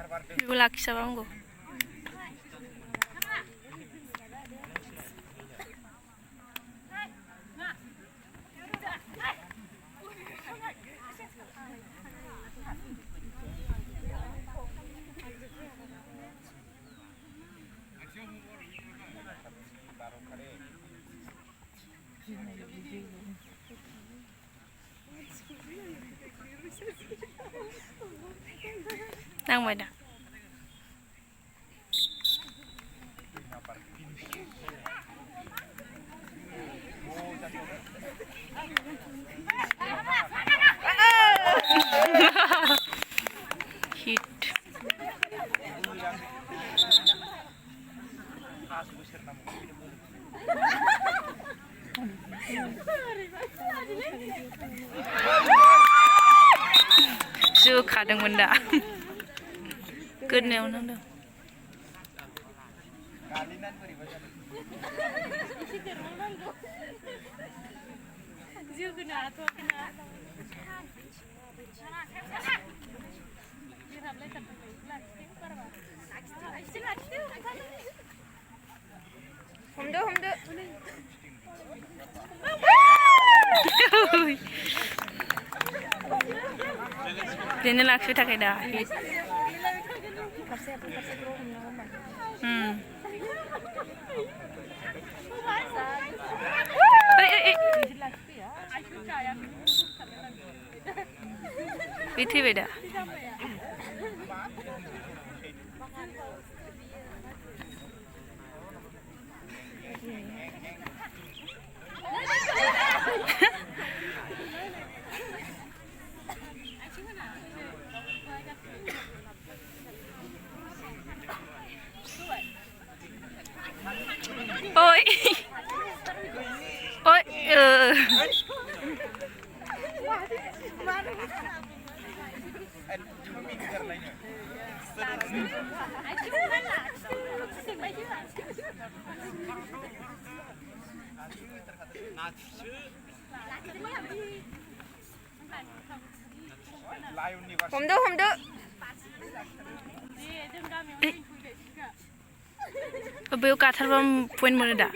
बेबो लाखिजाबा हामगौ नांबाय दा हिट जोखादोंमोन दा गोदनायाव नांदों हमदो हमदो बिदिनो लाखिबाय थाखाय दा बे थैबाय दा ôi ôi हमदो हमदो बेयाव गाथारबा पइन्ट मोनो दा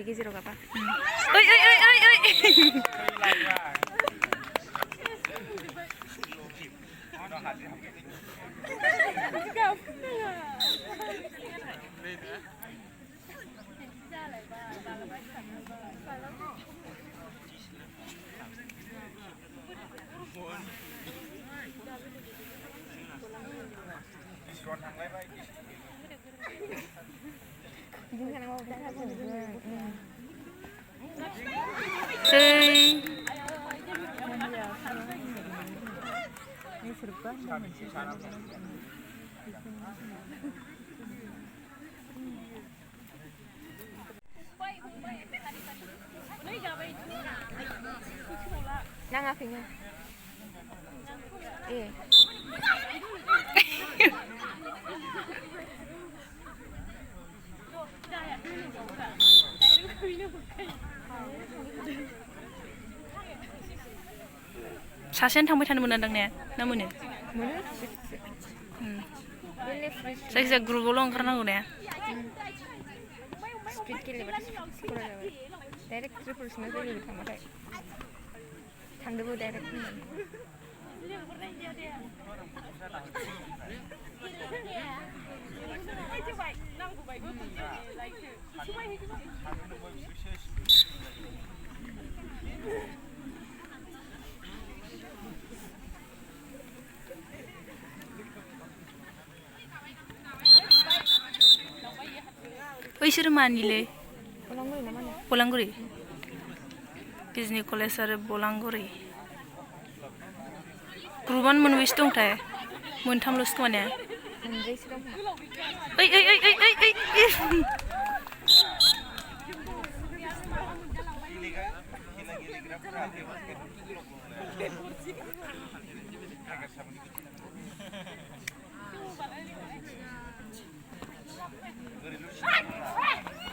गेजेराव गाबा ओइ ओइ ओइ ओइ ओइ नाङाखैनो ए सासेयानो थांबाय थानो मोना दां ने ना मोनो जायखिजाया ग्रुपावल' ओंखारनांगौ ने स्पिड गेलेबाथाय स्क'र जाबाय डाइरेक्ट ट्रिपलसनो जायो थांबाथाय थांदोंबो डाइरेक्ट बैसोर मानिले बलांगुरि ना मा होनो बलांगुरि बिजनि कलेज आरो बलांगुरि ग्रुपानो मोनबेसे दंथाय मोनथामल'सो खोमा ने मोनब्रैसो दं ओइ ओइ ओइ ओइ ओइ ओइ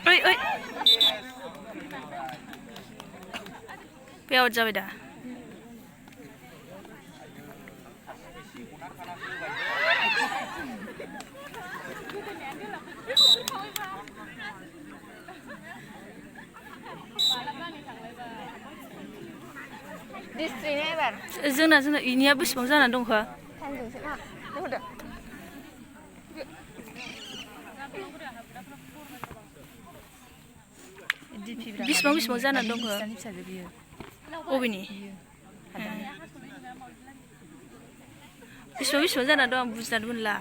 ओइ ओइ बे आउट जाबाय दा डिस्ट्रिक्टनि एबार जोंना इनिया बेसेबां जानानै दंखो थामजौसो मा होदो बेसेबां जानानै दंखो अबेनि बेसेबां जानानै दं आं बुजिनानै मोनला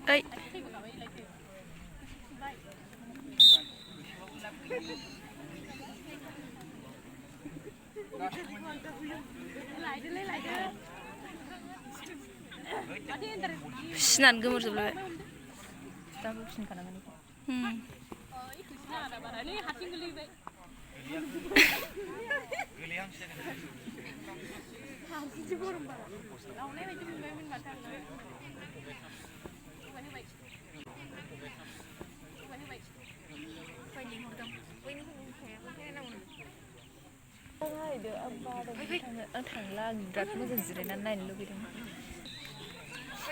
ओइ सिनानै गोमोरजोबलायबाय दाबो फिनखानांगोन बेखौ आं थांला आं बिराद मोजां जिरायनानै नायनो लुगैदों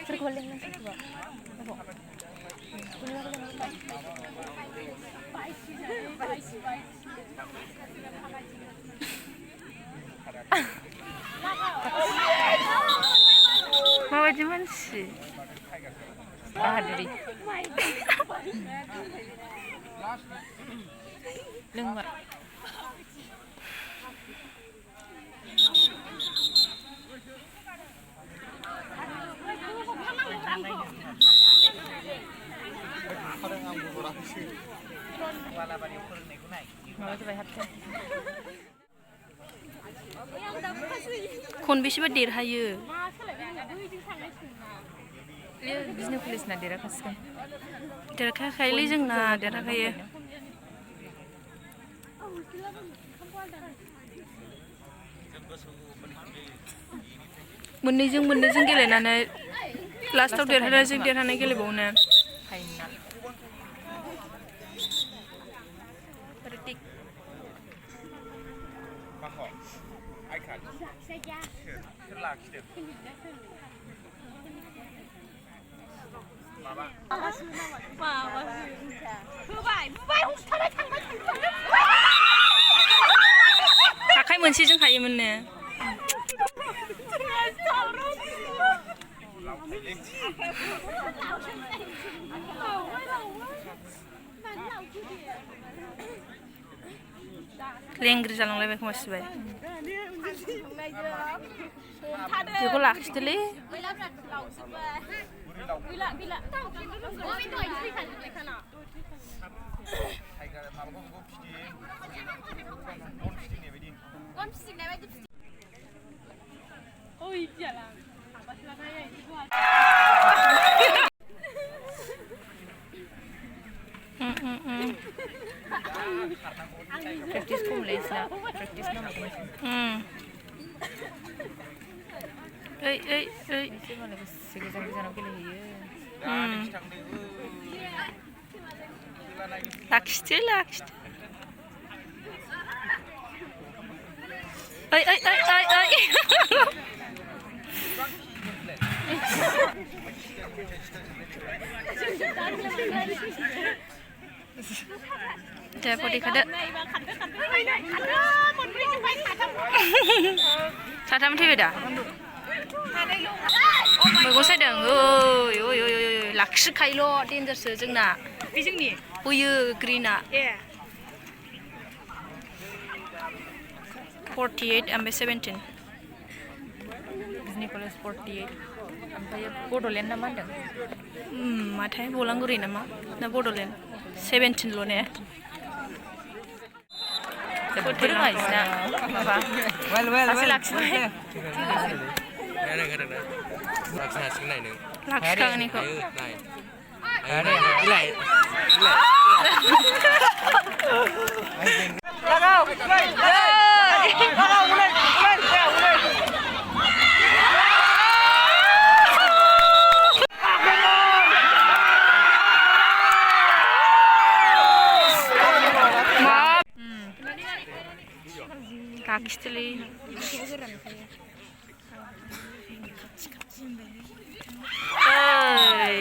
सोरखौबा लेंना सोरखौबा माबायदि मानसि बाहादुरि लोंबाय माबा जाबाय हाबथाय खनबेसेबा देरहायो बिजनि पुलिसना देरहाखासिगोन देरहाखायोलै जोंना देरहाखायो मोननैजों गेलेनानै लास्टआव देरहानायजों देरहानाय गेलेबावनो फाइनाल आखाइ मोनसेजों हायोमोननो लेंग्रि जालांलायबाय खोमा सिबाय बेखौ लाखिदोलै प्रेक्टिस खमलै इसना प्रेक्टिस नांगौ ओइ मालाय बेसे गोजानाव गेलेहैयो लाखिदो ओइ दे पटि खादो साथाम थैबाय दा मैगं सायदों ओइ लाखिखायोल' देन्जारसो जोंना बे जोंनि बोयो ग्रिना 48 ओमफ्राय 17 बिजनि कलेज 48 ओमफ्राय बड'लेण्ड ना मा होनदों माथाय बलांगुरि नामा ना बड'लेण्ड 17ल' ने जोबोद रोङाइसना माबा सासे लाखिबाय लाखिखागोन इखौ लाखिदोलै ओइ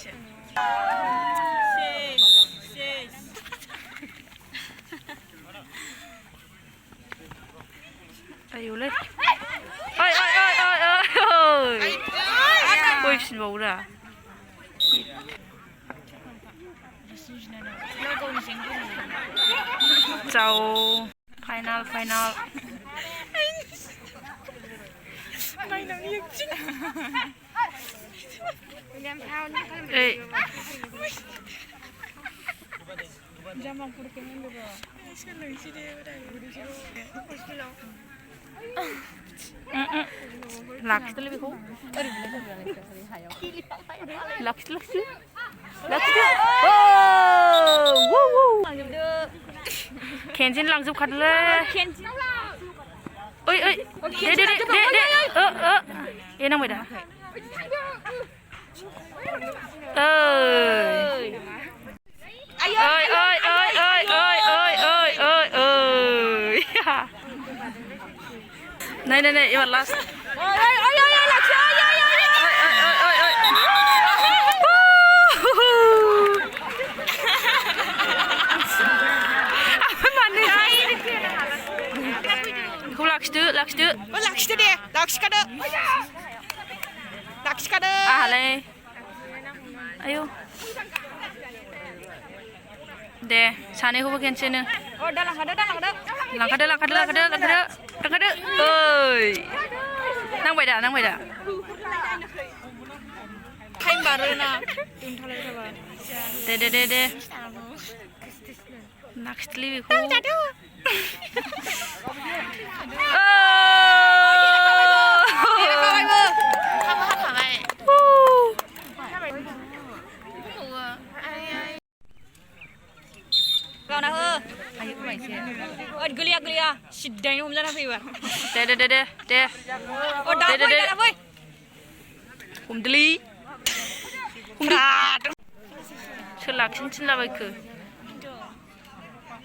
एसे आयुलै ओइ ओइ ओइ ओइ ओइ फैफिनबावोरा जाव फाइनाल ओइ लाखिदोलै बेखौ लाखिदो खेनसेनो लांजोबखादोलै ओइ ओइ दे ए नांबाय दा नै एबार लास्ट बेखौ लाखिदो दे लाखिखादो आहालाय आयौ दे सानैखौबो खेनसेनो लांखादो ओइ नांबाय दा टाइम बारोना दे लाखिदोलै बेखौ गावना हो गोलिया सिद्धायनो हमजाना फैबा दे फै हमदोलै सोर लाखिनो थिनलाबायखो